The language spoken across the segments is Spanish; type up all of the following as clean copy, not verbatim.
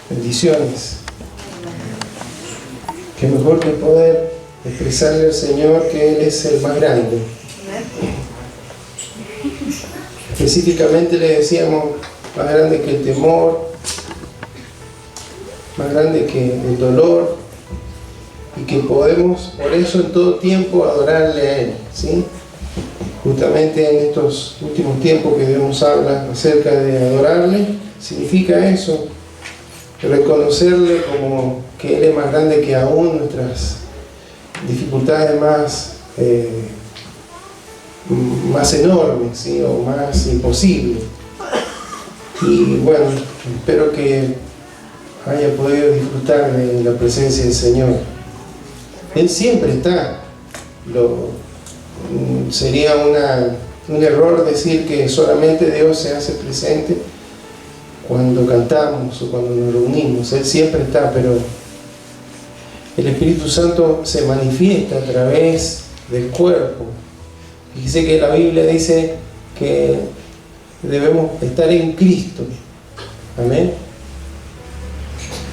Bendiciones. Qué mejor que poder expresarle al Señor que Él es el más grande. Específicamente le decíamos, más grande que el temor, más grande que el dolor, y que podemos por eso en todo tiempo adorarle a Él, ¿sí? Justamente en estos últimos tiempos que Dios nos habla acerca de adorarle, significa eso, reconocerle como que Él es más grande que aún nuestras dificultades más enormes, ¿sí? O más imposibles. Y bueno, espero que haya podido disfrutar de la presencia del Señor. Él siempre está. Sería un error decir que solamente Dios se hace presente cuando cantamos o cuando nos reunimos. Él siempre está, pero el Espíritu Santo se manifiesta a través del cuerpo. Fíjese que la Biblia dice que debemos estar en Cristo. Amén.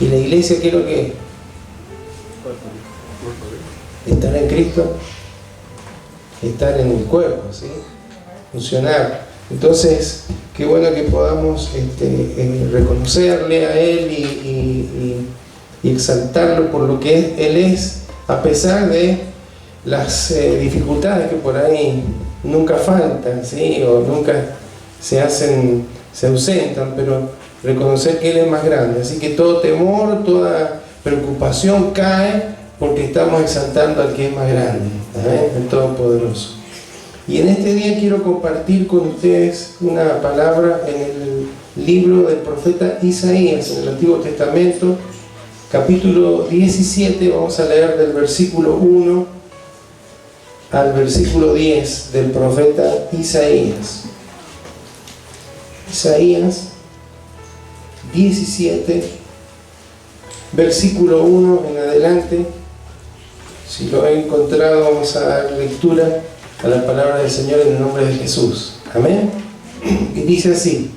¿Y la iglesia qué es lo que es? Estar en Cristo, estar en el cuerpo, ¿sí? Funcionar. Entonces, qué bueno que podamos reconocerle a Él y exaltarlo por lo que Él es, a pesar de las dificultades que por ahí nunca faltan, ¿sí? O nunca se ausentan, pero reconocer que Él es más grande. Así que todo temor, toda preocupación cae porque estamos exaltando al que es más grande, ¿eh? El Todopoderoso. Y en este día quiero compartir con ustedes una palabra en el libro del profeta Isaías, en el Antiguo Testamento, capítulo 17, vamos a leer del versículo 1 al versículo 10 del profeta Isaías. Isaías 17, versículo 1 en adelante. Si lo he encontrado, vamos a dar lectura a la palabra del Señor en el nombre de Jesús. Amén. Y dice así: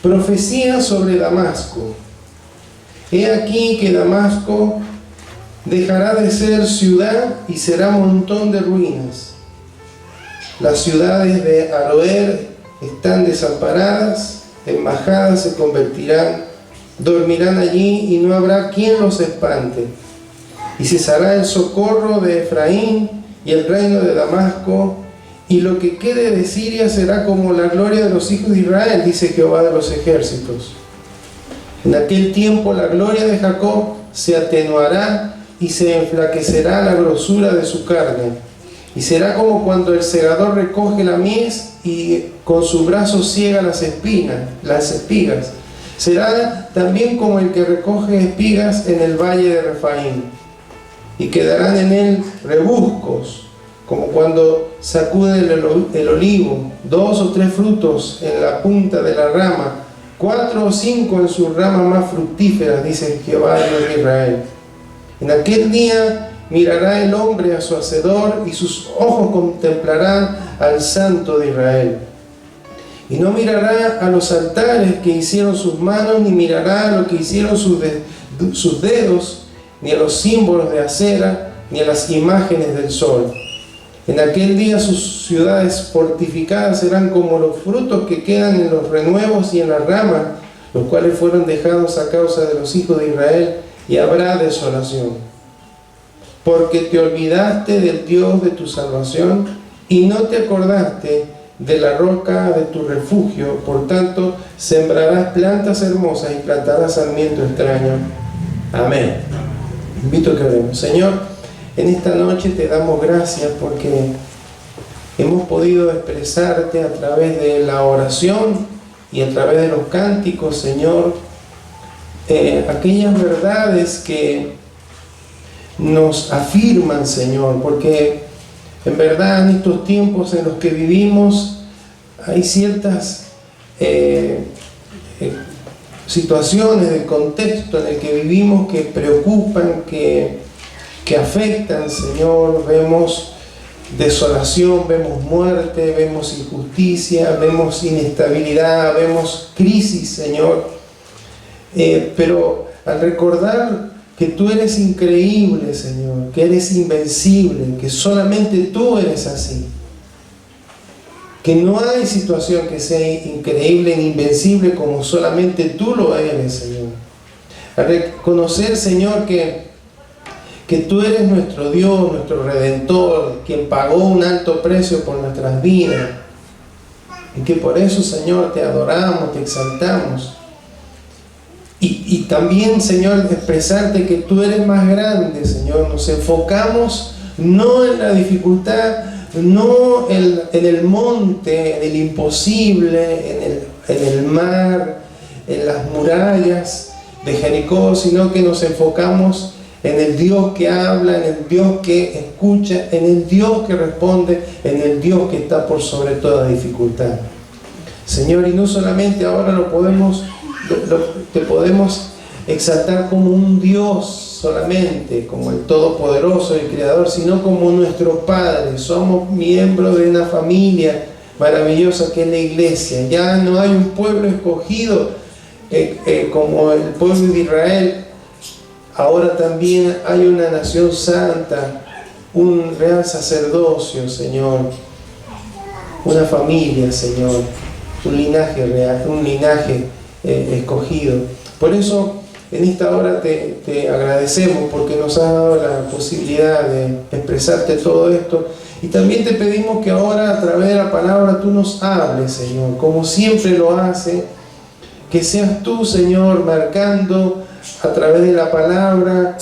profecía sobre Damasco. He aquí que Damasco dejará de ser ciudad y será montón de ruinas. Las ciudades de Aroer están desamparadas, embajadas se convertirán, dormirán allí y no habrá quien los espante. Y cesará el socorro de Efraín y el reino de Damasco, y lo que quede de Siria será como la gloria de los hijos de Israel, dice Jehová de los ejércitos. En aquel tiempo la gloria de Jacob se atenuará y se enflaquecerá la grosura de su carne. Y será como cuando el segador recoge la mies y con su brazo ciega las espigas. Será también como el que recoge espigas en el valle de Refaim. Y quedarán en él rebuscos, como cuando sacude el olivo, 2 o 3 frutos en la punta de la rama, 4 o 5 en sus ramas más fructíferas, dice Jehová de Israel. En aquel día mirará el hombre a su hacedor y sus ojos contemplarán al Santo de Israel. Y no mirará a los altares que hicieron sus manos, ni mirará a lo que hicieron sus dedos, ni a los símbolos de acera, ni a las imágenes del sol. En aquel día sus ciudades fortificadas serán como los frutos que quedan en los renuevos y en las ramas, los cuales fueron dejados a causa de los hijos de Israel, y habrá desolación. Porque te olvidaste del Dios de tu salvación, y no te acordaste de la roca de tu refugio. Por tanto, sembrarás plantas hermosas y plantarás sarmiento extraño. Amén. Invito a que oremos. Señor, en esta noche te damos gracias porque hemos podido expresarte a través de la oración y a través de los cánticos, Señor, aquellas verdades que nos afirman, Señor, porque en verdad en estos tiempos en los que vivimos hay ciertas situaciones del contexto en el que vivimos que preocupan, que afectan, Señor. Vemos desolación, vemos muerte, vemos injusticia, vemos inestabilidad, vemos crisis, Señor. Pero al recordar que tú eres increíble, Señor, que eres invencible, que solamente tú eres así, que no hay situación que sea increíble ni invencible como solamente tú lo eres, Señor. A reconocer, Señor, que tú eres nuestro Dios, nuestro Redentor, quien pagó un alto precio por nuestras vidas. Y que por eso, Señor, te adoramos, te exaltamos. Y también, Señor, expresarte que tú eres más grande, Señor. Nos enfocamos no en la dificultad, no en el monte, en el imposible, en el mar, en las murallas de Jericó, sino que nos enfocamos en el Dios que habla, en el Dios que escucha, en el Dios que responde, en el Dios que está por sobre toda dificultad. Señor, y no solamente ahora te podemos exaltar como un Dios solamente, como el Todopoderoso, el Creador, sino como nuestro Padre. Somos miembros de una familia maravillosa que es la iglesia. Ya no hay un pueblo escogido como el pueblo de Israel. Ahora también hay una nación santa, un real sacerdocio, Señor, una familia, Señor, un linaje real, un linaje escogido. Por eso en esta hora te agradecemos porque nos has dado la posibilidad de expresarte todo esto, y también te pedimos que ahora a través de la palabra tú nos hables, Señor, como siempre lo haces, que seas tú, Señor, marcando a través de la palabra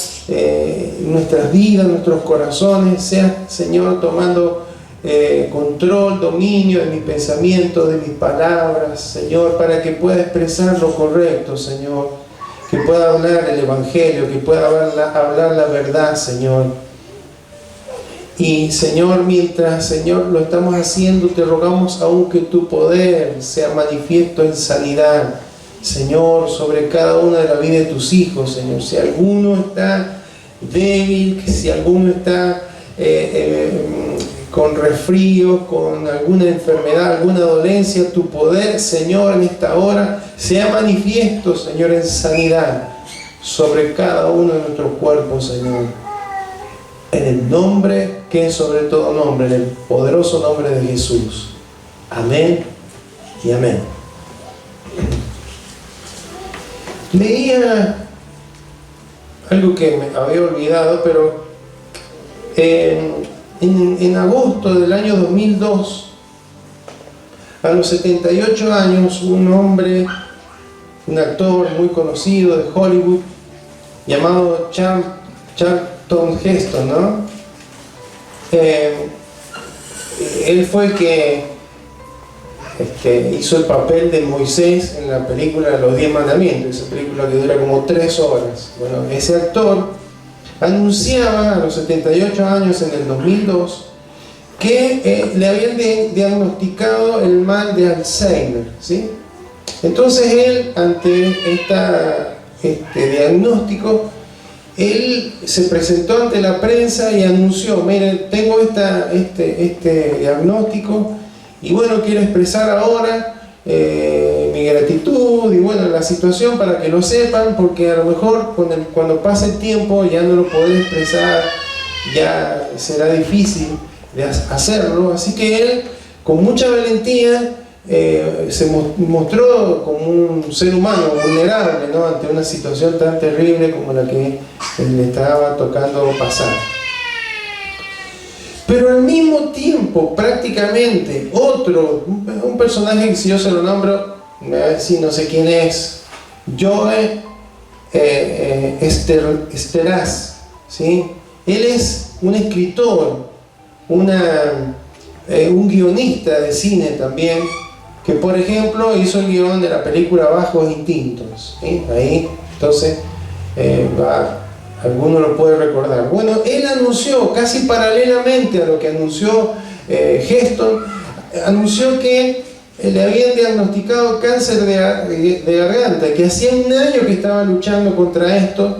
nuestras vidas, nuestros corazones. Seas, Señor, tomando control, dominio de mis pensamientos, de mis palabras, Señor, para que pueda expresar lo correcto, Señor, que pueda hablar el Evangelio, que pueda hablar la verdad, Señor. Y, Señor, mientras, Señor, lo estamos haciendo, te rogamos aún que tu poder sea manifiesto en sanidad, Señor, sobre cada una de la vida de tus hijos, Señor. Si alguno está débil, si alguno está con resfrío, con alguna enfermedad, alguna dolencia, tu poder, Señor, en esta hora sea manifiesto, Señor, en sanidad sobre cada uno de nuestros cuerpos, Señor. En el nombre que es sobre todo nombre, en el poderoso nombre de Jesús. Amén y amén. Leía algo que me había olvidado, pero en agosto del año 2002, a los 78 años, un hombre, un actor muy conocido de Hollywood, llamado Charlton Heston, ¿no? Él fue el que hizo el papel de Moisés en la película Los 10 Mandamientos, esa película que dura como 3 horas. Bueno, ese actor anunciaba a los 78 años, en el 2002, que le habían diagnosticado el mal de Alzheimer, ¿sí? Entonces él, ante este diagnóstico, él se presentó ante la prensa y anunció: miren, tengo este diagnóstico, y bueno, quiero expresar ahora mi gratitud y bueno, la situación, para que lo sepan, porque a lo mejor cuando pase el tiempo ya no lo podré expresar, ya será difícil de hacerlo. Así que él, con mucha valentía, se mostró como un ser humano vulnerable, ¿no?, ante una situación tan terrible como la que le estaba tocando pasar. Pero al mismo tiempo, prácticamente, un personaje que, si yo se lo nombro, si no sé quién es, Joe Esteraz, ¿sí? Él es un escritor, un guionista de cine también, que por ejemplo hizo el guión de la película Bajos Instintos, ¿sí? Ahí, entonces, alguno lo puede recordar. Bueno, él anunció, casi paralelamente a lo que anunció Heston, anunció que le habían diagnosticado cáncer de garganta, que hacía un año que estaba luchando contra esto,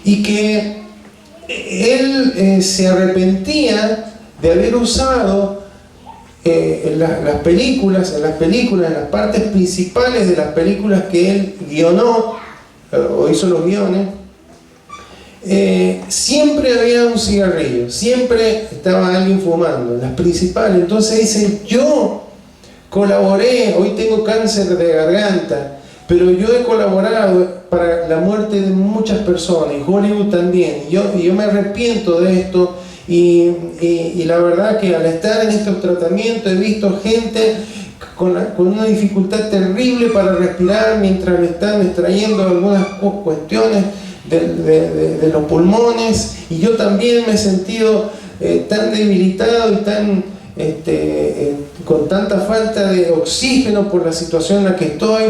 y que él se arrepentía de haber usado en las películas, en las partes principales de las películas que él guionó, o hizo los guiones, siempre había un cigarrillo, siempre estaba alguien fumando, las principales. Entonces dice, yo colaboré, hoy tengo cáncer de garganta, pero yo he colaborado para la muerte de muchas personas, y Hollywood también, y yo me arrepiento de esto, y la verdad que al estar en estos tratamientos he visto gente con una dificultad terrible para respirar mientras le están extrayendo algunas cuestiones de los pulmones, y yo también me he sentido tan debilitado y tan con tanta falta de oxígeno por la situación en la que estoy.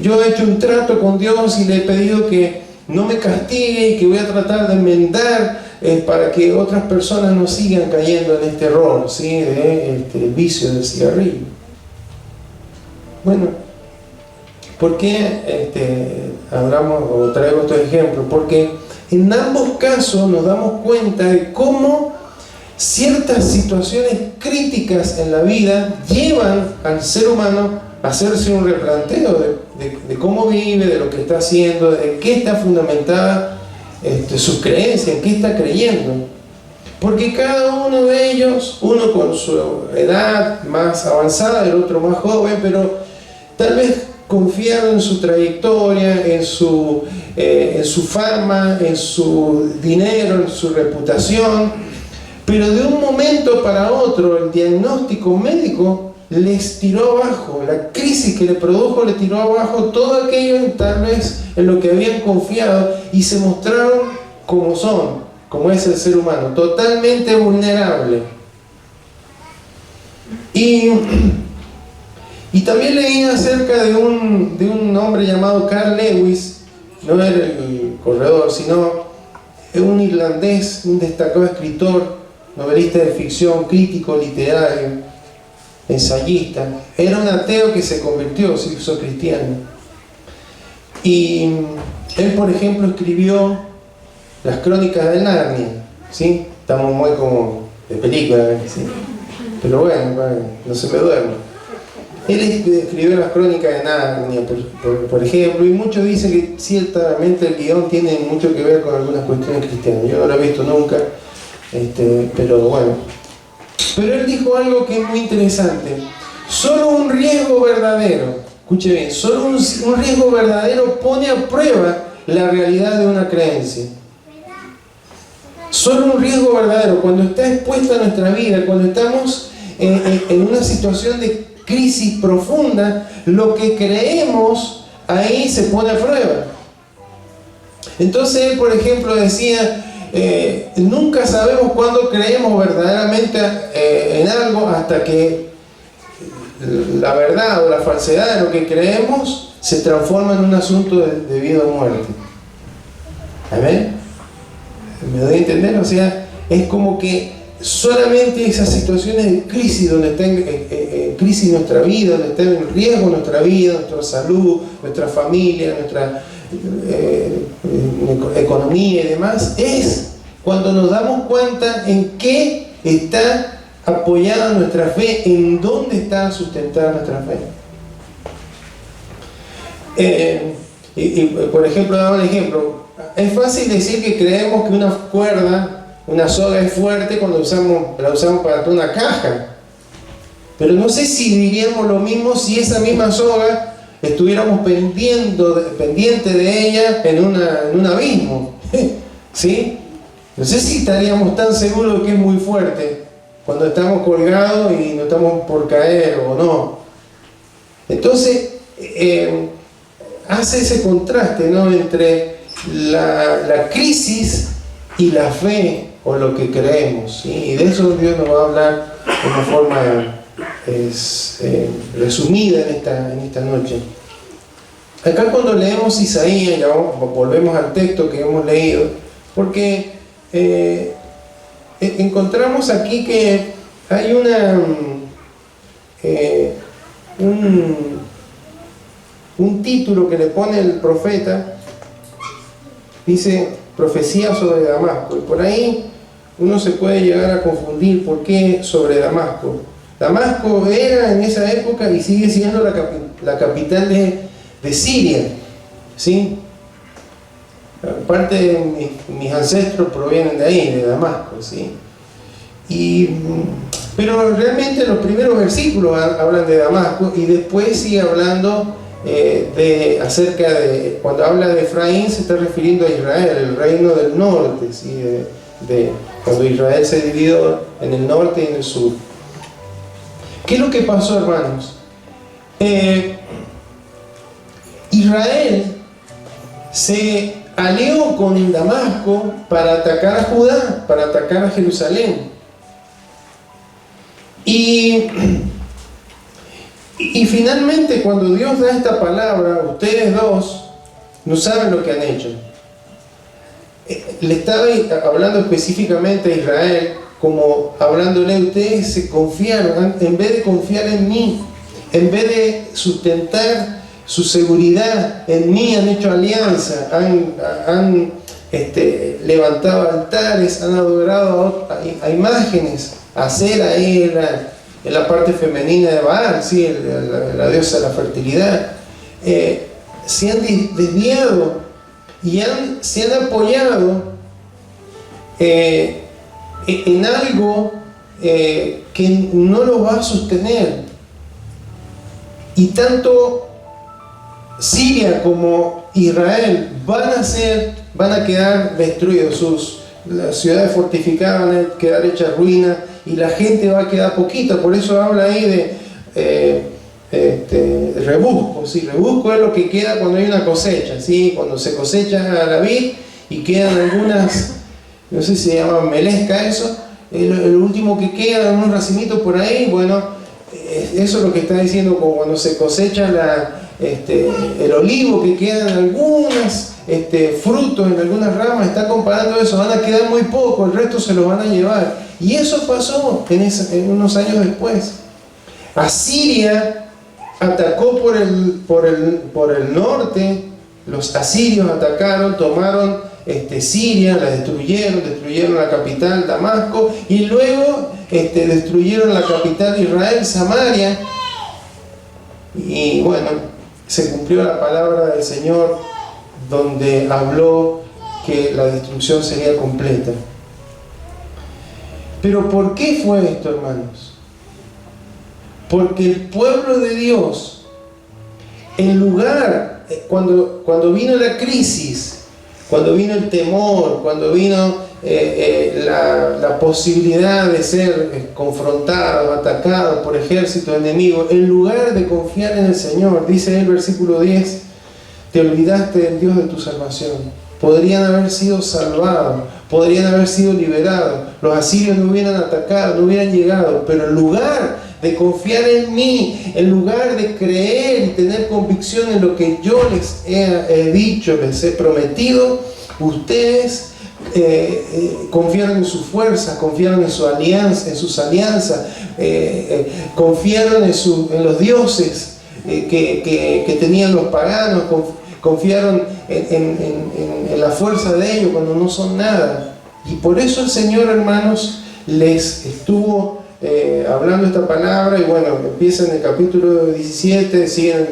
Yo he hecho un trato con Dios y le he pedido que no me castigue y que voy a tratar de enmendar para que otras personas no sigan cayendo en este error, ¿sí? El vicio del cigarrillo. Bueno, ¿por qué hablamos o traigo estos ejemplos? Porque en ambos casos nos damos cuenta de cómo ciertas situaciones críticas en la vida llevan al ser humano a hacerse un replanteo de cómo vive, de lo que está haciendo, de qué está fundamentada sus creencias, en qué está creyendo. Porque cada uno de ellos, uno con su edad más avanzada, el otro más joven, pero tal vez confiado en su trayectoria, en su fama, en su dinero, en su reputación. Pero de un momento para otro, el diagnóstico médico les tiró abajo, la crisis que le produjo le tiró abajo todo aquello tal vez en lo que habían confiado, y se mostraron como son, como es el ser humano, totalmente vulnerable. Y también leí acerca de un hombre llamado Carl Lewis, no era el corredor, sino un irlandés, un destacado escritor, novelista de ficción, crítico literario, ensayista. Era un ateo que se convirtió, se hizo cristiano. Y él, por ejemplo, escribió las Crónicas de Narnia, ¿sí? Estamos muy como de película, ¿sí? Pero bueno, no se me duerme. Él escribió las Crónicas de Narnia, por ejemplo, y muchos dicen que ciertamente el guión tiene mucho que ver con algunas cuestiones cristianas. Yo no lo he visto nunca. Pero bueno, pero él dijo algo que es muy interesante. Solo un riesgo verdadero, escuche bien, solo un riesgo verdadero pone a prueba la realidad de una creencia. Solo un riesgo verdadero, cuando está expuesta a nuestra vida, cuando estamos en una situación de crisis profunda, lo que creemos ahí se pone a prueba. Entonces él, por ejemplo, decía, nunca sabemos cuándo creemos verdaderamente en algo, hasta que la verdad o la falsedad de lo que creemos se transforma en un asunto de vida o muerte. ¿Amén? ¿Me doy a entender? O sea, es como que solamente esas situaciones de crisis, donde está en crisis nuestra vida, donde está en riesgo nuestra vida, nuestra salud, nuestra familia, nuestra economía y demás, es cuando nos damos cuenta en qué está apoyada nuestra fe, en dónde está sustentada nuestra fe. Por ejemplo, daba un ejemplo. Es fácil decir que creemos que una cuerda, una soga es fuerte cuando la usamos para atar una caja, pero no sé si diríamos lo mismo si esa misma soga estuviéramos pendiente de ella en un abismo, ¿sí? No sé si estaríamos tan seguros de que es muy fuerte cuando estamos colgados y no estamos por caer o no. Entonces, hace ese contraste, ¿no?, entre la crisis y la fe o lo que creemos, ¿sí? Y de eso Dios nos va a hablar de una forma resumida en esta noche. Acá cuando leemos Isaías, ya volvemos al texto que hemos leído, porque encontramos aquí que hay un título que le pone el profeta. Dice profecía sobre Damasco, y por ahí uno se puede llegar a confundir. ¿Por qué sobre Damasco? Damasco era en esa época y sigue siendo la capital de Siria, ¿sí? Parte de mis ancestros provienen de ahí, de Damasco, ¿sí? Pero realmente los primeros versículos hablan de Damasco y después sigue hablando acerca de, cuando habla de Efraín se está refiriendo a Israel, el reino del norte, ¿sí? Cuando Israel se dividió en el norte y en el sur. ¿Qué es lo que pasó, hermanos? Israel se alió con Damasco para atacar a Judá, para atacar a Jerusalén. Y finalmente, cuando Dios da esta palabra, ustedes dos no saben lo que han hecho. Le estaba hablando específicamente a Israel, como hablándole, ustedes se confiaron, en vez de confiar en mí, en vez de sustentar su seguridad en mí, han hecho alianza, han levantado altares, han adorado a imágenes, a Acera ahí en la parte femenina de Baal, ¿sí? la diosa de la fertilidad. Se han desviado y se han apoyado en algo que no lo va a sostener. Y tanto Siria como Israel van a quedar destruidos, las ciudades fortificadas van a quedar hechas ruinas y la gente va a quedar poquita. Por eso habla ahí de rebusco, ¿sí? Rebusco es lo que queda cuando hay una cosecha, ¿sí? Cuando se cosecha la vid y quedan algunas, no sé si se llama melesca eso, el último que queda, unos racimitos por ahí. Bueno, eso es lo que está diciendo, como cuando se cosecha el olivo, que quedan algunos frutos en algunas ramas, está comparando eso, van a quedar muy poco, el resto se los van a llevar. Y eso pasó en unos años después. Asiria atacó por el norte, los asirios atacaron, tomaron Siria, la destruyeron la capital Damasco, y luego destruyeron la capital Israel, Samaria. Y bueno, se cumplió la palabra del Señor donde habló que la destrucción sería completa. Pero ¿por qué fue esto, hermanos? Porque el pueblo de Dios, en lugar, cuando vino la crisis, cuando vino el temor, cuando vino la posibilidad de ser confrontado, atacado por ejércitos enemigos, en lugar de confiar en el Señor, dice el versículo 10, te olvidaste del Dios de tu salvación. Podrían haber sido salvados, podrían haber sido liberados, los asirios no hubieran atacado, no hubieran llegado, pero en lugar de confiar en mí, en lugar de creer y tener convicción en lo que yo les he dicho, les he prometido, ustedes confiaron en su fuerza, confiaron en su alianza, en sus alianzas, confiaron en los dioses que tenían los paganos, confiaron en la fuerza de ellos cuando no son nada. Y por eso el Señor, hermanos, les estuvo hablando esta palabra. Y bueno, empieza en el capítulo 17, siguen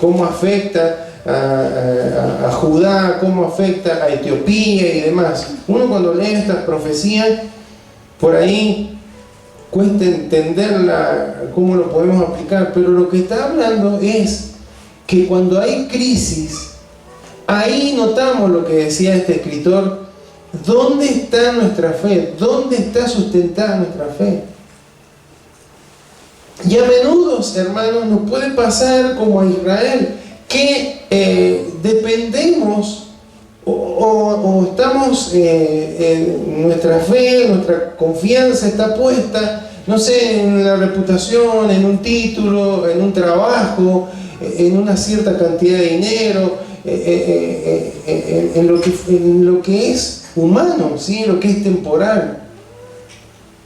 cómo afecta a Judá, cómo afecta a Etiopía y demás. Uno cuando lee estas profecías, por ahí cuesta entenderla, cómo lo podemos aplicar, pero lo que está hablando es que cuando hay crisis, ahí notamos lo que decía este escritor: ¿dónde está nuestra fe? ¿Dónde está sustentada nuestra fe? Y a menudo, hermanos, nos puede pasar como a Israel, que dependemos o estamos en nuestra fe, nuestra confianza está puesta, no sé, en la reputación, en un título, en un trabajo, en una cierta cantidad de dinero, en lo que es humano, ¿sí? Lo que es temporal.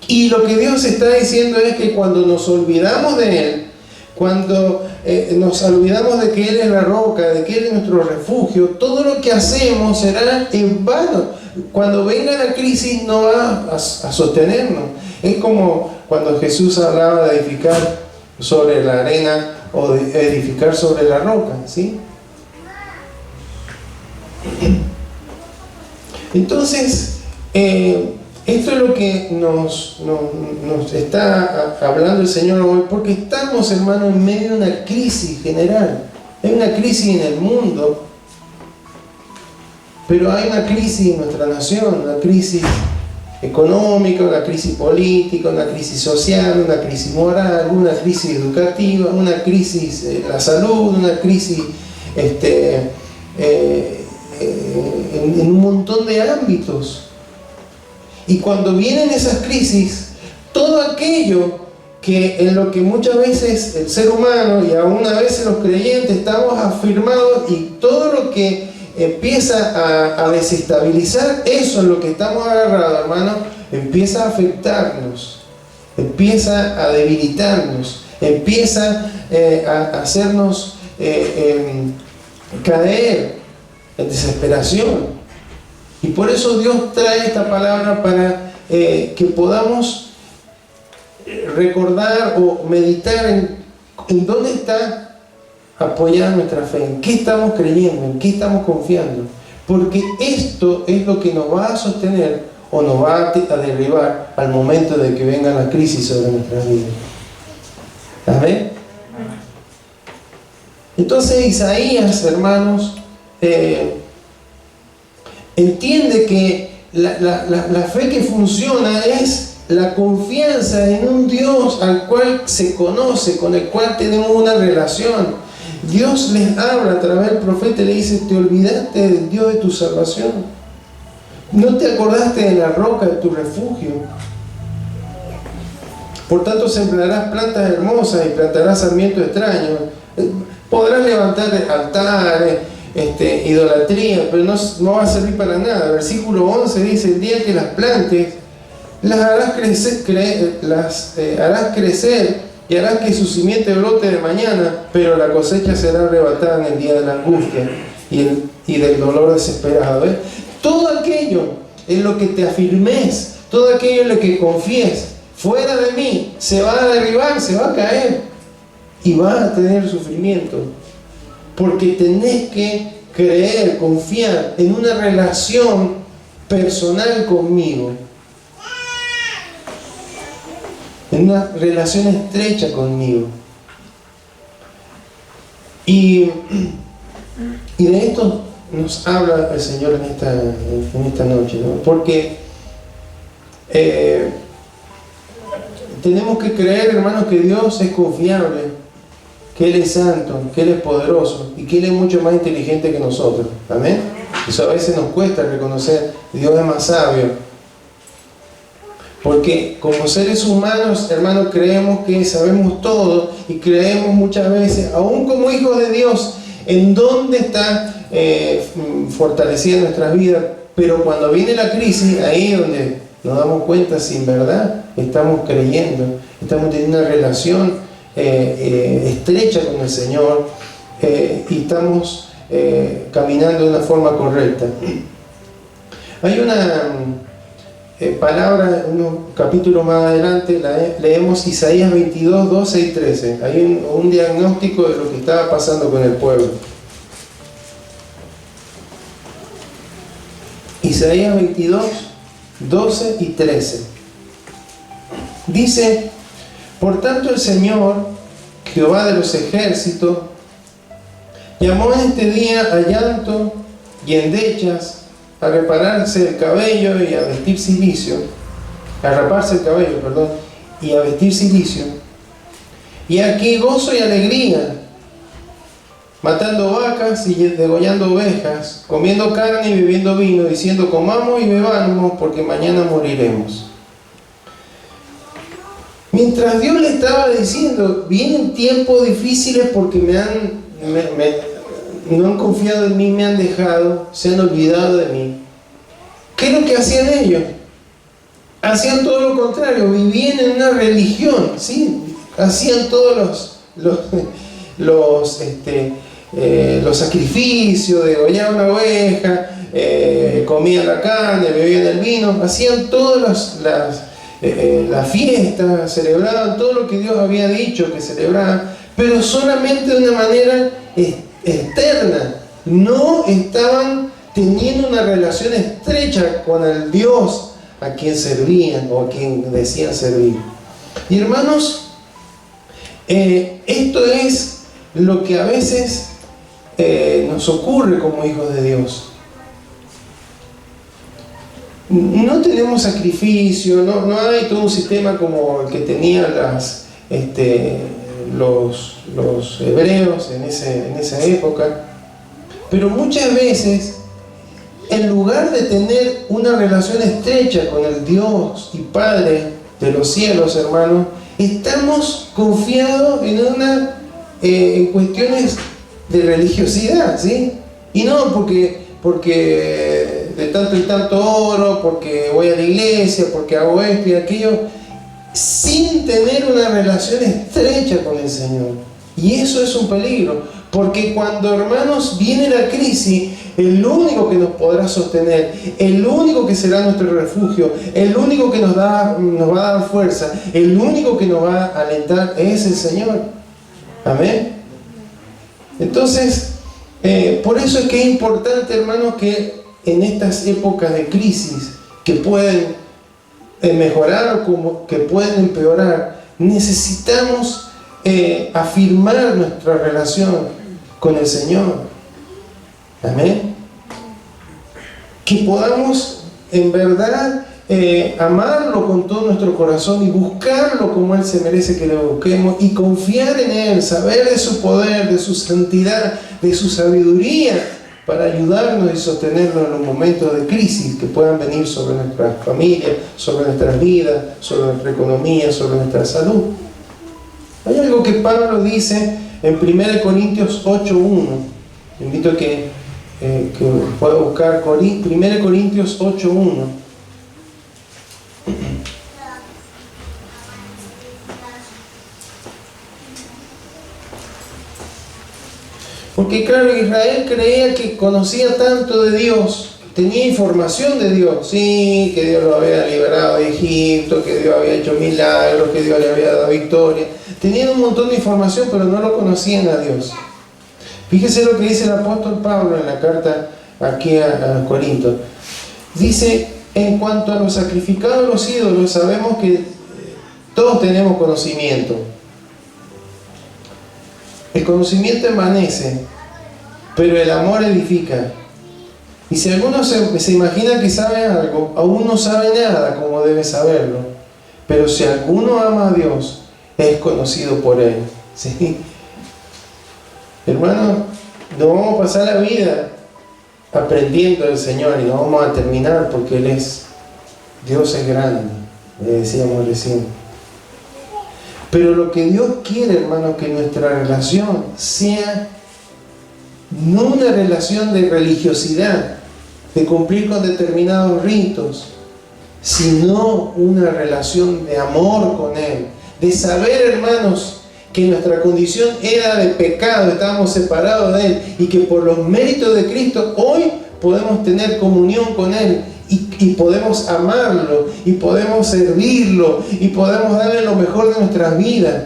Y lo que Dios está diciendo es que cuando nos olvidamos de Él, cuando nos olvidamos de que Él es la roca, de que Él es nuestro refugio, todo lo que hacemos será en vano. Cuando venga la crisis no va a sostenernos. Es como cuando Jesús hablaba de edificar sobre la arena o de edificar sobre la roca, ¿sí? Entonces, esto es lo que nos está hablando el Señor hoy, porque estamos, hermanos, en medio de una crisis general. Hay una crisis en el mundo, pero hay una crisis en nuestra nación, una crisis económica, una crisis política, una crisis social, una crisis moral, una crisis educativa, una crisis en la salud, una crisis en un montón de ámbitos. Y cuando vienen esas crisis, todo aquello que en lo que muchas veces el ser humano y aún a veces los creyentes estamos afirmados, y todo lo que empieza a desestabilizar eso en lo que estamos agarrados, hermano, empieza a afectarnos, empieza a debilitarnos, empieza a hacernos caer en desesperación. Y por eso Dios trae esta palabra para que podamos recordar o meditar en dónde está apoyar nuestra fe, en qué estamos creyendo, en qué estamos confiando, porque esto es lo que nos va a sostener o nos va a derribar al momento de que venga la crisis sobre nuestras vidas. ¿Amén? Entonces Isaías, hermanos, entiende que la fe que funciona es la confianza en un Dios al cual se conoce, con el cual tenemos una relación. Dios les habla a través del profeta y le dice: te olvidaste del Dios de tu salvación, no te acordaste de la roca de tu refugio. Por tanto sembrarás plantas hermosas y plantarás sarmientos extraños. Podrás levantar altares, idolatría, pero no va a servir para nada. Versículo 11 dice: el día que las plantes, las harás crecer y harás que su simiente brote de mañana, pero la cosecha será arrebatada en el día de la angustia y del dolor desesperado. ¿Ves? Todo aquello en lo que te afirmes, todo aquello en lo que confíes, fuera de mí, se va a derribar, se va a caer y vas a tener sufrimiento, porque tenés que creer, confiar en una relación personal conmigo, en una relación estrecha conmigo. Y de esto nos habla el Señor en esta noche, ¿no? Porque tenemos que creer, hermanos, que Dios es confiable, que Él es santo, que Él es poderoso y que Él es mucho más inteligente que nosotros. ¿Amén? Eso a veces nos cuesta reconocer. Dios es más sabio. Porque como seres humanos, hermanos, creemos que sabemos todo y creemos muchas veces, aún como hijos de Dios, en dónde está fortalecida nuestras vidas. Pero cuando viene la crisis, ahí es donde nos damos cuenta si en verdad estamos creyendo, estamos teniendo una relación estrecha con el Señor y estamos caminando de una forma correcta. Hay una palabra, unos capítulos más adelante, leemos Isaías 22, 12 y 13. Hay un diagnóstico de lo que estaba pasando con el pueblo. Isaías 22, 12 y 13. Dice: por tanto el Señor, Jehová de los ejércitos, llamó en este día a llanto y endechas, a repararse el cabello y a vestir cilicio, a raparse el cabello, perdón, y a vestir cilicio. Y aquí gozo y alegría, matando vacas y degollando ovejas, comiendo carne y bebiendo vino, diciendo: comamos y bebamos, porque mañana moriremos. Mientras Dios le estaba diciendo: vienen tiempos difíciles porque no han confiado en mí, me han dejado, se han olvidado de mí. ¿Qué es lo que hacían ellos? Hacían todo lo contrario, vivían en una religión, ¿sí? Hacían todos los sacrificios, degollaban una oveja, comían la carne, bebían el vino, hacían todas las fiestas, celebraban todo lo que Dios había dicho que celebraban, pero solamente de una manera externa. No estaban teniendo una relación estrecha con el Dios a quien servían o a quien decían servir. Y hermanos, esto es lo que a veces nos ocurre como hijos de Dios. No tenemos sacrificio, no hay todo un sistema como el que tenían los hebreos en esa época. Pero muchas veces, en lugar de tener una relación estrecha con el Dios y Padre de los cielos, hermanos, estamos confiados en cuestiones de religiosidad, ¿sí? Y no porque de tanto en tanto oro, porque voy a la iglesia, porque hago esto y aquello, sin tener una relación estrecha con el Señor. Y eso es un peligro, porque cuando, hermanos, viene la crisis, el único que nos podrá sostener, el único que será nuestro refugio, el único que nos va a dar fuerza, el único que nos va a alentar es el Señor. Amén. Entonces, por eso es que es importante, hermanos, que en estas épocas de crisis que pueden mejorar o como que pueden empeorar, necesitamos afirmar nuestra relación con el Señor. Amén. Que podamos en verdad amarlo con todo nuestro corazón y buscarlo como Él se merece que lo busquemos, y confiar en Él, saber de su poder, de su santidad, de su sabiduría, para ayudarnos y sostenernos en los momentos de crisis que puedan venir sobre nuestras familias, sobre nuestras vidas, sobre nuestra economía, sobre nuestra salud. Hay algo que Pablo dice en 1 Corintios 8:1. Invito a que pueda buscar 1 Corintios 8:1. Porque claro, Israel creía que conocía tanto de Dios, tenía información de Dios, sí, que Dios lo había liberado de Egipto, que Dios había hecho milagros, que Dios le había dado victoria. Tenían un montón de información, pero no lo conocían a Dios. Fíjese lo que dice el apóstol Pablo en la carta aquí a Corinto. Dice, en cuanto a los sacrificados de los ídolos, sabemos que todos tenemos conocimiento. El conocimiento envanece, pero el amor edifica. Y si alguno se imagina que sabe algo, aún no sabe nada como debe saberlo. Pero si alguno ama a Dios, es conocido por Él. ¿Sí? Hermano, no vamos a pasar la vida aprendiendo del Señor y no vamos a terminar, porque Dios es grande, le decíamos recién. Pero lo que Dios quiere, hermano, que nuestra relación sea no una relación de religiosidad, de cumplir con determinados ritos, sino una relación de amor con Él, de saber, hermanos, que nuestra condición era de pecado, estábamos separados de Él, y que por los méritos de Cristo hoy podemos tener comunión con Él, y podemos amarlo, y podemos servirlo, y podemos darle lo mejor de nuestras vidas,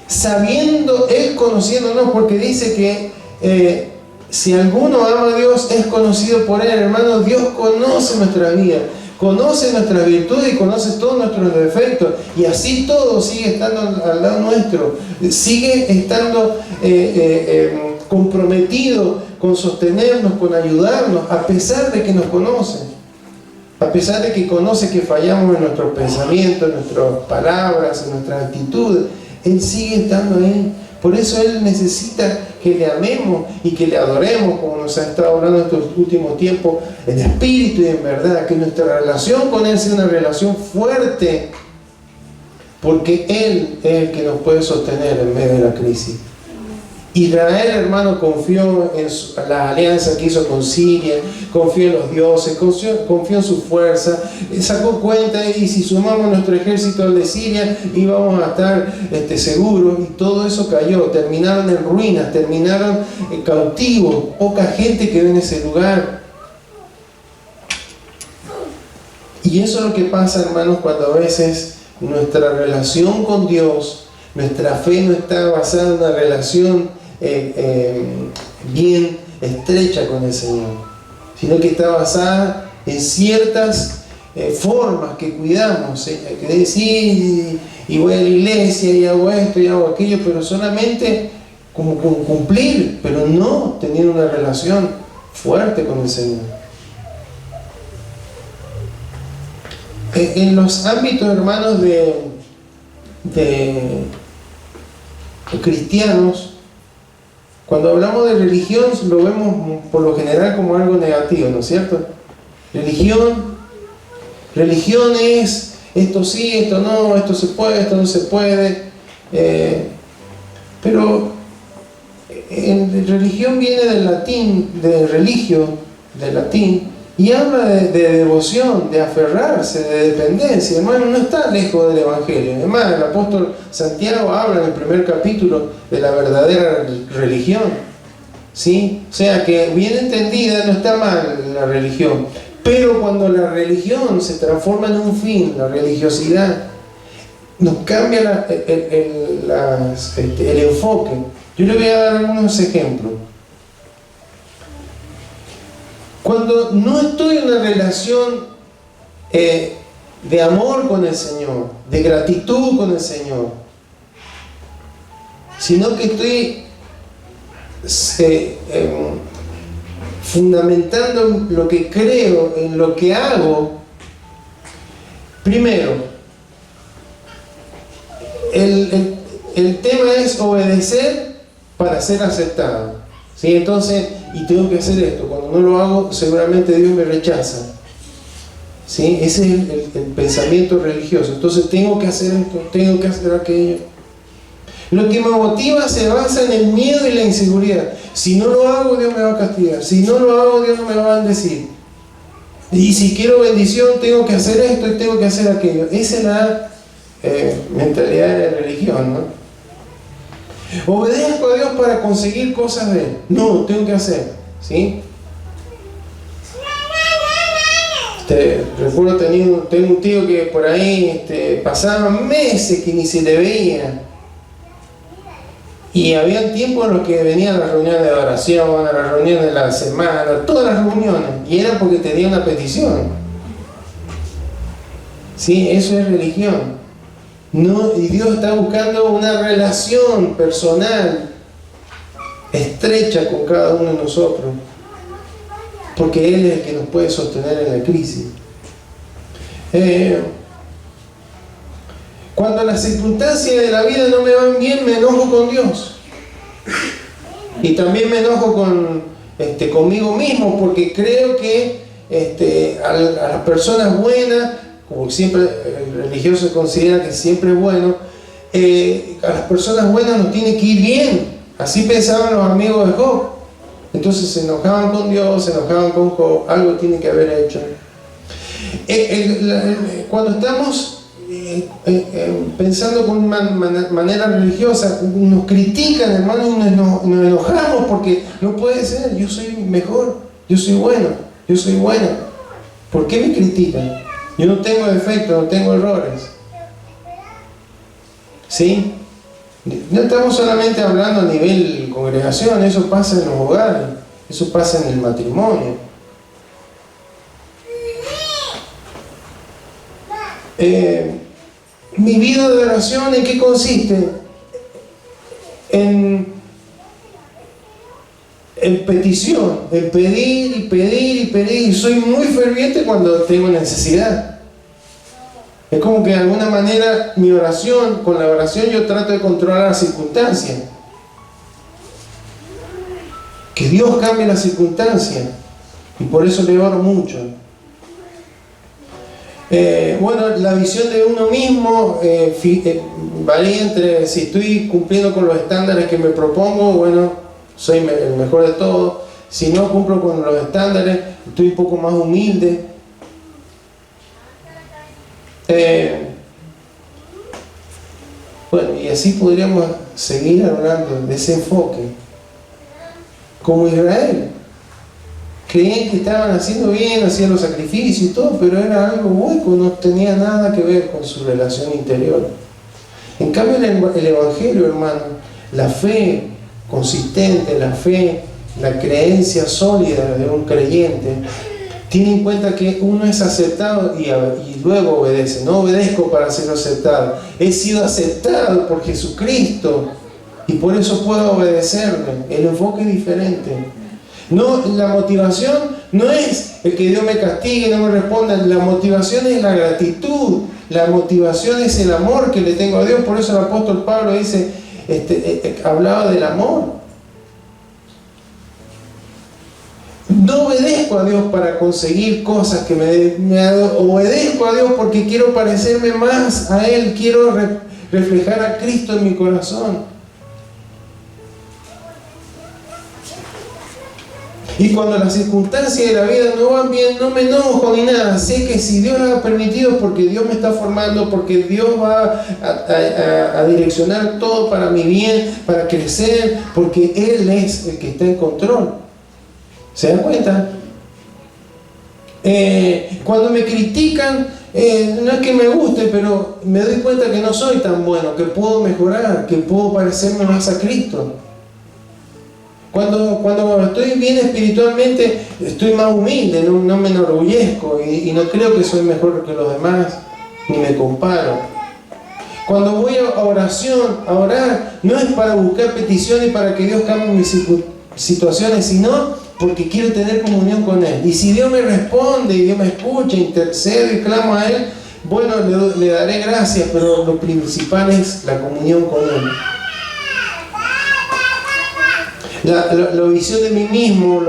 sabiendo, Él conociéndonos, porque dice que si alguno ama a Dios, es conocido por Él. Hermano, Dios conoce nuestra vida, conoce nuestras virtudes y conoce todos nuestros defectos, y así todo sigue estando al lado nuestro, sigue estando comprometido con sostenernos, con ayudarnos, a pesar de que nos conoce. A pesar de que conoce que fallamos en nuestros pensamientos, en nuestras palabras, en nuestras actitudes, Él sigue estando ahí. Por eso Él necesita que le amemos y que le adoremos, como nos ha estado hablando estos últimos tiempos, en espíritu y en verdad. Que nuestra relación con Él sea una relación fuerte, porque Él es el que nos puede sostener en medio de la crisis. Israel, hermano, confió en la alianza que hizo con Siria, confió en los dioses, confió en su fuerza, sacó cuenta, y si sumamos nuestro ejército al de Siria, íbamos a estar seguros, y todo eso cayó. Terminaron en ruinas, terminaron cautivos, poca gente quedó en ese lugar. Y eso es lo que pasa, hermanos, cuando a veces nuestra relación con Dios, nuestra fe no está basada en una relación bien estrecha con el Señor. sino que está basada en ciertas formas que cuidamos, que decir, y voy a la iglesia y hago esto y hago aquello, pero solamente como cumplir, pero no tener una relación fuerte con el Señor. En los ámbitos, hermanos, de cristianos, cuando hablamos de religión lo vemos por lo general como algo negativo, ¿no es cierto? Religión es esto sí, esto no, esto se puede, esto no se puede. Pero religión viene del latín, de religio, del latín, y habla de devoción, de aferrarse, de dependencia. Hermano, no está lejos del Evangelio. Además, el apóstol Santiago habla en el primer capítulo de la verdadera religión, ¿sí? O sea que bien entendida no está mal la religión, pero cuando la religión se transforma en un fin, la religiosidad, nos cambia el enfoque. Yo le voy a dar algunos ejemplos. Cuando no estoy en una relación de amor con el Señor, de gratitud con el Señor, sino que estoy fundamentando lo que creo en lo que hago, primero, el tema es obedecer para ser aceptado, ¿sí? Entonces, y tengo que hacer esto, cuando no lo hago seguramente Dios me rechaza, ¿sí? Ese es el pensamiento religioso. Entonces tengo que hacer esto, tengo que hacer aquello. Lo que me motiva se basa en el miedo y la inseguridad. Si no lo hago, Dios me va a castigar. Si no lo hago, Dios no me va a bendecir. Y si quiero bendición, tengo que hacer esto y tengo que hacer aquello. Esa es la mentalidad de religión, ¿no? Obedezco a Dios para conseguir cosas de Él. No, tengo que hacer, ¿sí? Recuerdo, tengo un tío que por ahí pasaban meses que ni se le veía. Y había tiempos en los que venían las reuniones de oración, a las reuniones de la semana, todas las reuniones, y era porque tenía una petición. Sí, eso es religión. No, y Dios está buscando una relación personal, estrecha con cada uno de nosotros, porque Él es el que nos puede sostener en la crisis. Cuando las circunstancias de la vida no me van bien, me enojo con Dios. Y también me enojo conmigo mismo, porque creo que a las personas buenas, como siempre el religioso considera que siempre es bueno, a las personas buenas nos tiene que ir bien. Así pensaban los amigos de Job. Entonces se enojaban con Dios, se enojaban con Job, algo tiene que haber hecho. Cuando estamos pensando con una manera religiosa, nos critican, hermano, y nos enojamos porque no puede ser. Yo soy mejor, yo soy bueno, yo soy buena. ¿Por qué me critican? Yo no tengo defectos, no tengo errores. ¿Sí? No estamos solamente hablando a nivel congregación, eso pasa en los hogares, eso pasa en el matrimonio. Mi vida de oración, ¿en qué consiste? En petición, en pedir y pedir y pedir. Soy muy ferviente cuando tengo necesidad. Es como que de alguna manera mi oración, con la oración yo trato de controlar las circunstancias. Que Dios cambie las circunstancias. Y por eso le oro mucho. Bueno, la visión de uno mismo varía entre si estoy cumpliendo con los estándares que me propongo, bueno, soy el mejor de todos. Si no cumplo con los estándares, estoy un poco más humilde. Bueno, y así podríamos seguir hablando de ese enfoque. Como Israel. Creían que estaban haciendo bien, hacían los sacrificios y todo, pero era algo hueco, no tenía nada que ver con su relación interior. En cambio, el Evangelio, hermano, la fe consistente, la fe la creencia sólida de un creyente, tiene en cuenta que uno es aceptado y luego obedece. No obedezco para ser aceptado. He sido aceptado por Jesucristo y por eso puedo obedecerle. El enfoque es diferente. No, la motivación no es el que Dios me castigue y no me responda. La motivación es la gratitud. La motivación es el amor que le tengo a Dios. Por eso el apóstol Pablo dice, hablaba del amor. No obedezco a Dios para conseguir cosas que obedezco a Dios porque quiero parecerme más a Él, quiero reflejar a Cristo en mi corazón. Y cuando las circunstancias de la vida no van bien, no me enojo ni nada. Sé que si Dios lo ha permitido, porque Dios me está formando, porque Dios va a direccionar todo para mi bien, para crecer, porque Él es el que está en control. ¿Se dan cuenta? Cuando me critican, no es que me guste, pero me doy cuenta que no soy tan bueno, que puedo mejorar, que puedo parecerme más a Cristo. Cuando estoy bien espiritualmente, estoy más humilde, no me enorgullezco y no creo que soy mejor que los demás, ni me comparo. Cuando voy a oración, a orar, no es para buscar peticiones para que Dios cambie mis situaciones, sino porque quiero tener comunión con Él. Y si Dios me responde y Dios me escucha, intercedo y clamo a Él, bueno, le daré gracias, pero lo principal es la comunión con Él. La visión de mí mismo,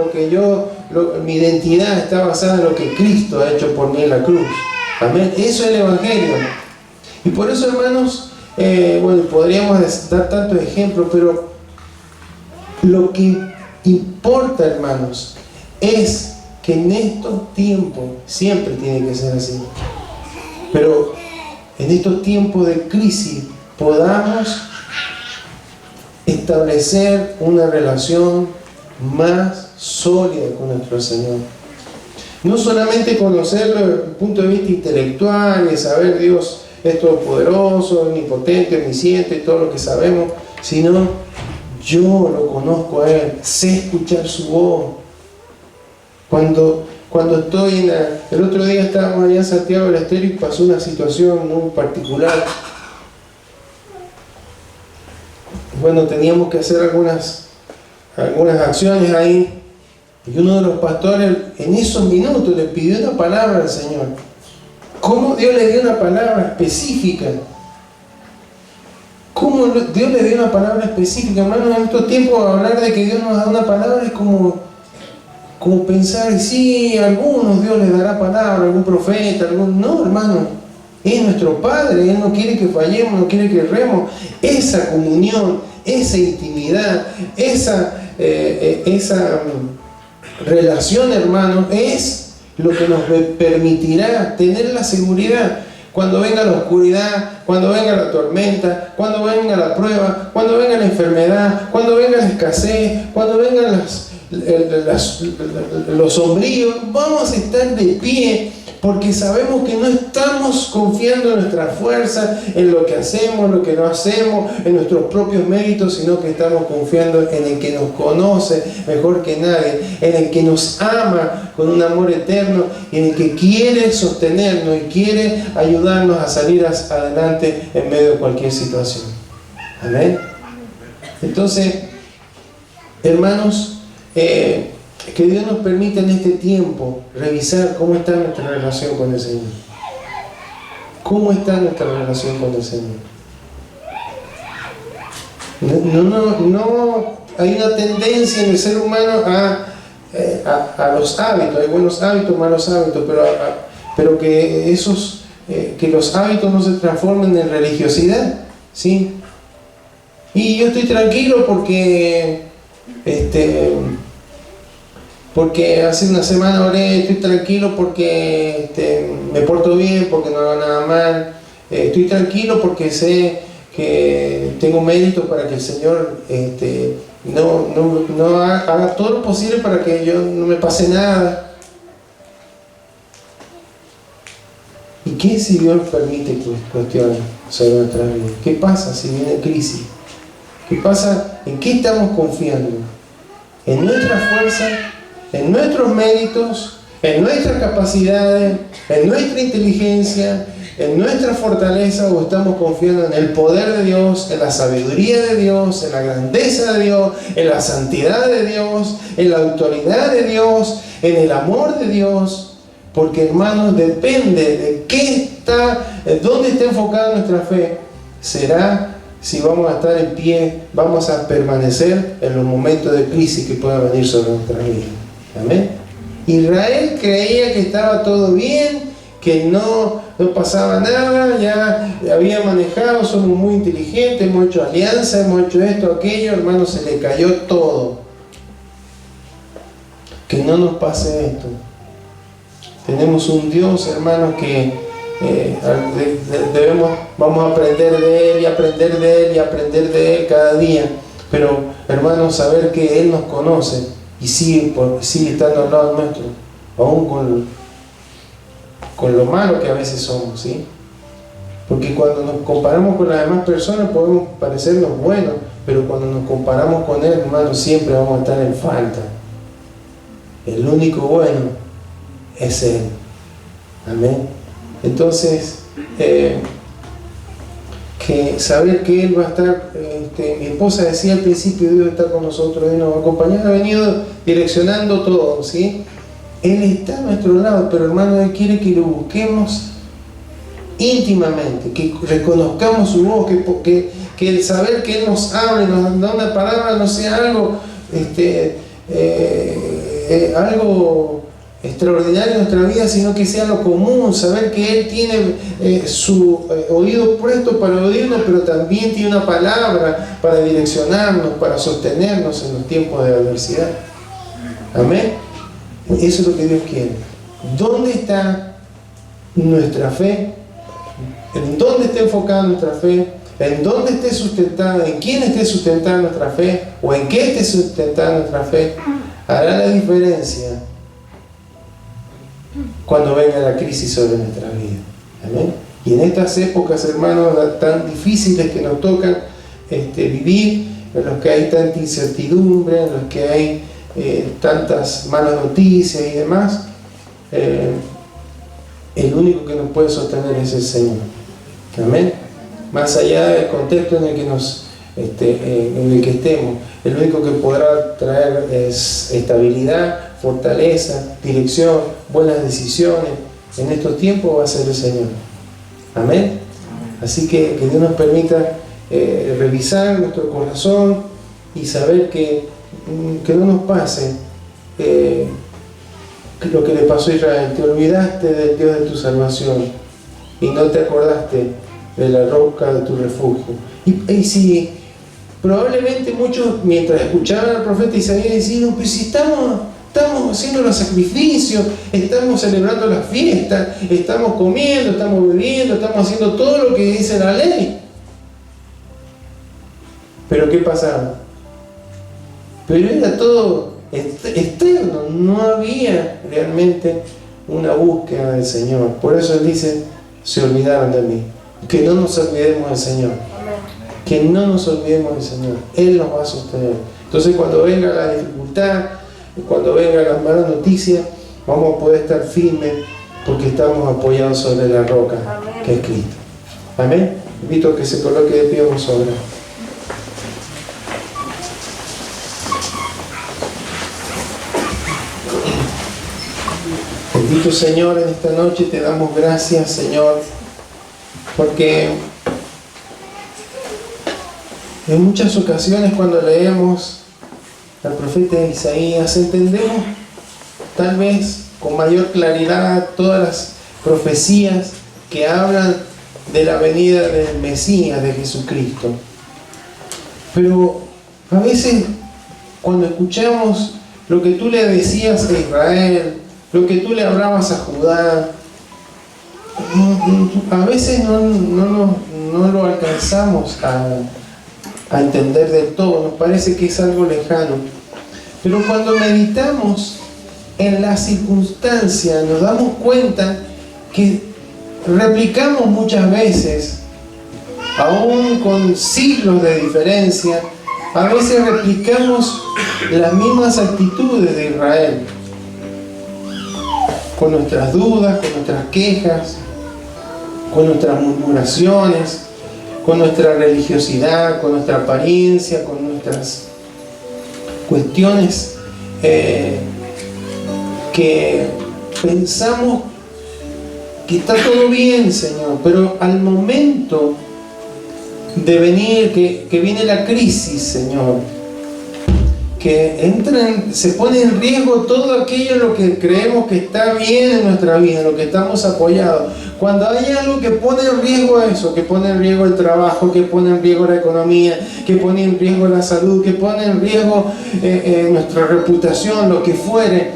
mi identidad está basada en lo que Cristo ha hecho por mí en la cruz. Amén. Eso es el Evangelio. Y por eso, hermanos, podríamos dar tantos ejemplos, pero lo que importa, hermanos, es que en estos tiempos, siempre tiene que ser así, pero en estos tiempos de crisis podamos establecer una relación más sólida con nuestro Señor. No solamente conocerlo desde el punto de vista intelectual y saber Dios es todopoderoso, omnipotente, omnisciente, todo lo que sabemos, sino yo lo conozco a Él, sé escuchar su voz. Cuando estoy el otro día estábamos allá en Santiago del Estero y pasó una situación muy particular. Bueno, teníamos que hacer algunas acciones ahí. Y uno de los pastores en esos minutos le pidió una palabra al Señor. ¿Cómo Dios le dio una palabra específica? ¿Cómo Dios le dio una palabra específica? Hermano, en estos tiempos hablar de que Dios nos da una palabra es como pensar, sí, a algunos Dios les dará palabra, algún profeta, no, hermano, es nuestro Padre, Él no quiere que fallemos, no quiere que erremos. Esa comunión, esa intimidad, esa relación, hermano, es lo que nos permitirá tener la seguridad. Cuando venga la oscuridad, cuando venga la tormenta, cuando venga la prueba, cuando venga la enfermedad, cuando venga la escasez, cuando vengan los sombríos, vamos a estar de pie porque sabemos que no estamos confiando en nuestra fuerza, en lo que hacemos, lo que no hacemos, en nuestros propios méritos, sino que estamos confiando en el que nos conoce mejor que nadie, en el que nos ama con un amor eterno y en el que quiere sostenernos y quiere ayudarnos a salir adelante en medio de cualquier situación. Amén. Entonces, hermanos, que Dios nos permita en este tiempo revisar cómo está nuestra relación con el Señor. ¿Cómo está nuestra relación con el Señor? No hay una tendencia en el ser humano a los hábitos. Hay buenos hábitos, malos hábitos, pero que los hábitos no se transformen en religiosidad, ¿sí? Y yo estoy tranquilo porque hace una semana oré, estoy tranquilo porque me porto bien, porque no hago nada mal, estoy tranquilo porque sé que tengo mérito para que el Señor no haga todo lo posible para que yo no me pase nada. ¿Y qué si Dios permite cuestiones sobre nuestra vida? ¿Qué pasa si viene crisis? ¿Qué pasa? ¿En qué estamos confiando? en nuestra fuerza, en nuestros méritos, en nuestras capacidades, en nuestra inteligencia, en nuestra fortaleza, o estamos confiando en el poder de Dios, en la sabiduría de Dios, en la grandeza de Dios, en la santidad de Dios, en la autoridad de Dios, en el amor de Dios. Porque, hermanos, depende de dónde está enfocada nuestra fe. Será si vamos a estar en pie, vamos a permanecer en los momentos de crisis que puedan venir sobre nuestra vida. Amén. Israel creía que estaba todo bien, que no pasaba nada, ya había manejado, somos muy inteligentes, hemos hecho alianza, hemos hecho esto, aquello, hermanos, se le cayó todo. Que no nos pase esto. Tenemos un Dios, hermanos, que vamos a aprender de Él y aprender de Él y aprender de Él cada día. Pero, hermanos, saber que Él nos conoce y sigue estando al lado nuestro, aún con lo malo que a veces somos, ¿sí? Porque cuando nos comparamos con las demás personas podemos parecernos buenos, pero cuando nos comparamos con Él, hermanos, siempre vamos a estar en falta. El único bueno es Él. Amén. Entonces, que saber que Él va a estar, mi esposa decía al principio, Dios está con nosotros, Él nos va a acompañar, ha venido direccionando todo, ¿sí? Él está a nuestro lado, pero hermano, Él quiere que lo busquemos íntimamente, que reconozcamos su voz, que el saber que Él nos habla y nos da una palabra no sea algo algo extraordinario en nuestra vida, sino que sea lo común, saber que Él tiene su oído puesto para oírnos, pero también tiene una palabra para direccionarnos, para sostenernos en los tiempos de adversidad. Amén. Eso es lo que Dios quiere. ¿Dónde está nuestra fe? ¿En dónde está enfocada nuestra fe? ¿En dónde esté sustentada? ¿En quién esté sustentada nuestra fe? ¿O en qué esté sustentada nuestra fe? Hará la diferencia cuando venga la crisis sobre nuestra vida. Amén. Y en estas épocas, hermanos, tan difíciles que nos tocan vivir, en los que hay tanta incertidumbre, en los que hay tantas malas noticias y demás, el único que nos puede sostener es el Señor. Amén. Más allá del contexto en el que estemos, el único que podrá traer es estabilidad, fortaleza, dirección, buenas decisiones en estos tiempos va a ser el Señor. Amén. Así que Dios nos permita revisar nuestro corazón y saber que no nos pase lo que le pasó a Israel. Te olvidaste del Dios de tu salvación y no te acordaste de la roca de tu refugio. Y si probablemente muchos, mientras escuchaban al profeta Isaías, decían: pues si estamos haciendo los sacrificios, estamos celebrando las fiestas, estamos comiendo, estamos bebiendo, estamos haciendo todo lo que dice la ley. Pero ¿qué pasaba? Pero era todo externo, no había realmente una búsqueda del Señor. Por eso Él dice: se olvidaron de mí. Que no nos olvidemos del Señor. Que no nos olvidemos del Señor. Él nos va a sostener. Entonces, cuando venga la dificultad, cuando vengan las malas noticias, vamos a poder estar firmes porque estamos apoyados sobre la roca. Amén. Que es Cristo. Amén. Invito a que se coloque de pie, vamos a orar. Bendito Señor, en esta noche te damos gracias, Señor, porque en muchas ocasiones cuando leemos al profeta Isaías entendemos tal vez con mayor claridad todas las profecías que hablan de la venida del Mesías, de Jesucristo. Pero a veces cuando escuchamos lo que tú le decías a Israel, lo que tú le hablabas a Judá, a veces no lo alcanzamos a entender del todo, nos parece que es algo lejano. Pero cuando meditamos en la circunstancia, nos damos cuenta que replicamos muchas veces, aún con siglos de diferencia, a veces replicamos las mismas actitudes de Israel, con nuestras dudas, con nuestras quejas, con nuestras murmuraciones, con nuestra religiosidad, con nuestra apariencia, con nuestras cuestiones que pensamos que está todo bien, Señor, pero al momento de venir, que viene la crisis, Señor, que se pone en riesgo todo aquello en lo que creemos que está bien en nuestra vida, en lo que estamos apoyados. Cuando hay algo que pone en riesgo eso, que pone en riesgo el trabajo, que pone en riesgo la economía, que pone en riesgo la salud, que pone en riesgo nuestra reputación, lo que fuere,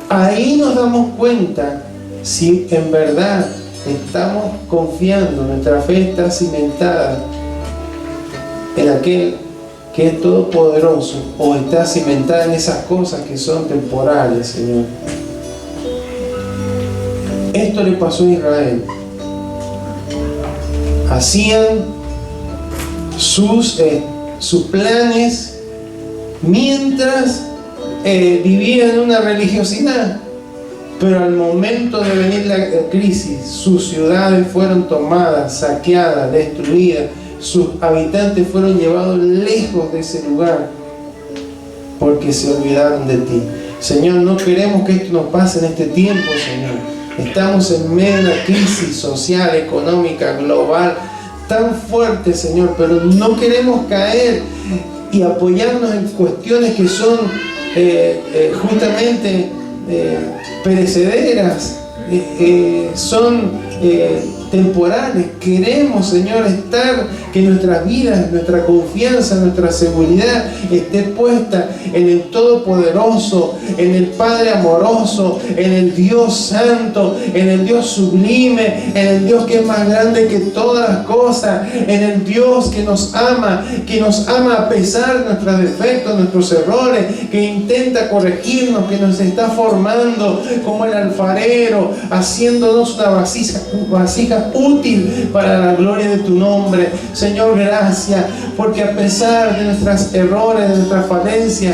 ahí nos damos cuenta si en verdad estamos confiando, nuestra fe está cimentada en aquel que es todopoderoso, o está cimentada en esas cosas que son temporales, Señor. Esto le pasó a Israel. Hacían sus planes mientras vivían una religiosidad, pero al momento de venir la crisis, sus ciudades fueron tomadas, saqueadas, destruidas. Sus habitantes fueron llevados lejos de ese lugar porque se olvidaron de ti. Señor, no queremos que esto nos pase en este tiempo, Señor. Estamos en medio de una crisis social, económica, global, tan fuerte, Señor, pero no queremos caer y apoyarnos en cuestiones que son justamente perecederas, son temporales. Queremos, Señor, que nuestras vidas, nuestra confianza, nuestra seguridad esté puesta en el Todopoderoso, en el Padre amoroso, en el Dios santo, en el Dios sublime, en el Dios que es más grande que todas las cosas, en el Dios que nos ama a pesar de nuestros defectos, nuestros errores, que intenta corregirnos, que nos está formando como el alfarero, haciéndonos una vasija útil para la gloria de tu nombre. Señor, gracias, porque a pesar de nuestros errores, de nuestras falencias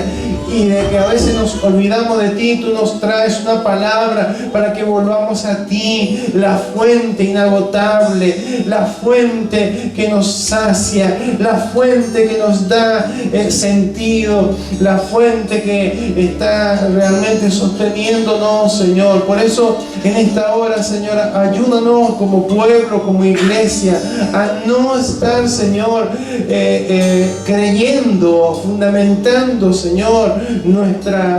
y de que a veces nos olvidamos de ti, tú nos traes una palabra para que volvamos a ti, la fuente inagotable, la fuente que nos sacia, la fuente que nos da sentido, la fuente que está realmente sosteniéndonos, Señor. Por eso en esta hora, Señor, ayúdanos como pueblo, como iglesia, a no estar, Señor, creyendo, fundamentando, Señor,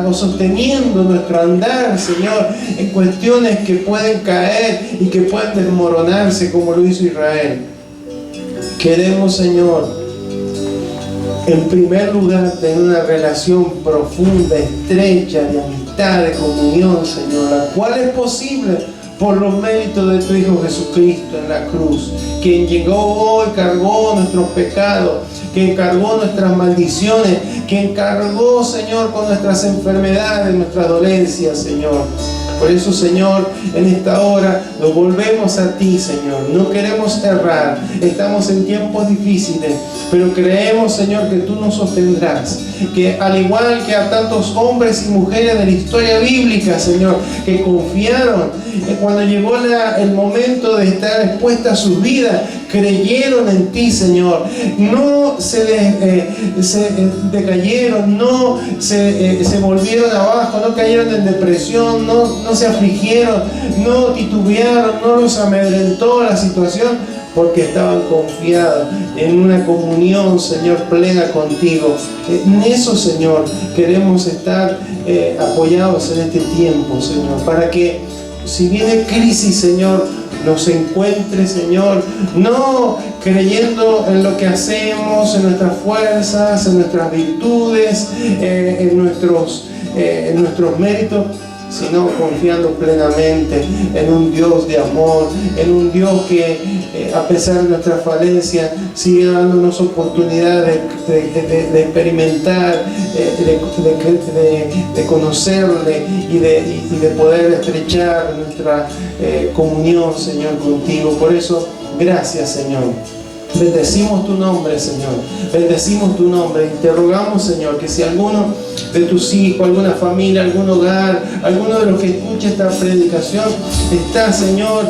o sosteniendo nuestro andar, Señor, en cuestiones que pueden caer y que pueden desmoronarse como lo hizo Israel. Queremos, Señor, en primer lugar, tener una relación profunda, estrecha, de amistad, de comunión, Señor, la cual es posible por los méritos de tu Hijo Jesucristo en la cruz, quien llegó hoy, cargó nuestros pecados, quien cargó nuestras maldiciones, quien cargó, Señor, con nuestras enfermedades, nuestras dolencias, Señor. Por eso, Señor, en esta hora nos volvemos a ti, Señor. No queremos errar. Estamos en tiempos difíciles, pero creemos, Señor, que tú nos sostendrás. Que al igual que a tantos hombres y mujeres de la historia bíblica, Señor, que confiaron cuando llegó el momento de estar expuesta a sus vidas, creyeron en ti, Señor. No se decayeron, no se volvieron abajo, no cayeron en depresión, no se afligieron, no titubearon, no los amedrentó la situación, porque estaban confiados en una comunión, Señor, plena contigo. En eso, Señor, queremos estar apoyados en este tiempo, Señor, para que si viene crisis, Señor, nos encuentre, Señor, no creyendo en lo que hacemos, en nuestras fuerzas, en nuestras virtudes, en nuestros méritos, sino confiando plenamente en un Dios de amor, en un Dios que a pesar de nuestras falencias sigue dándonos oportunidades de experimentar, de conocerle y de poder estrechar nuestra comunión, Señor, contigo. Por eso, gracias, Señor. Bendecimos tu nombre, Señor. Bendecimos tu nombre. Y te rogamos, Señor, que si alguno de tus hijos, alguna familia, algún hogar, alguno de los que escucha esta predicación está, Señor,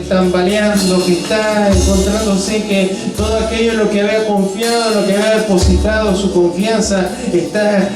tambaleando, que está encontrándose que todo aquello en lo que había confiado, en lo que había depositado su confianza, está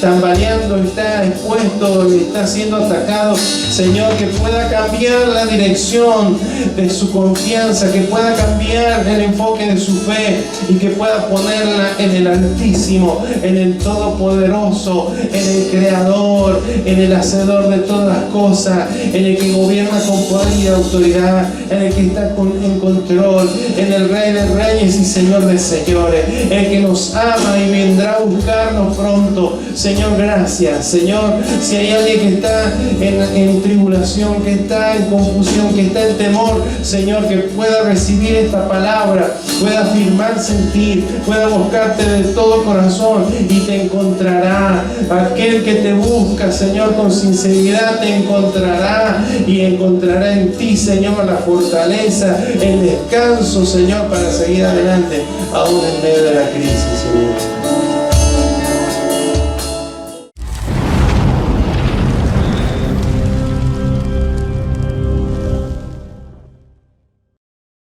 tambaleando, está expuesto, está siendo atacado, Señor, que pueda cambiar la dirección de su confianza, que pueda cambiar el enfoque de su fe y que pueda ponerla en el Altísimo, en el Todopoderoso, en el Creador, en el Hacedor de todas las cosas, en el que gobierna con poder y autoridad, en el que está en control, en el Rey de Reyes y Señor de Señores, el que nos ama y vendrá a buscarnos pronto. Señor, gracias. Señor, si hay alguien que está en tribulación, que está en confusión, que está en temor, Señor, que pueda recibir esta palabra, pueda afirmarse en ti, pueda buscarte de todo corazón y te encontrará. Aquel que te busca, Señor, con sinceridad te encontrará y encontrará en ti, Señor, la fortaleza, el descanso, Señor, para seguir adelante aún en medio de la crisis, Señor.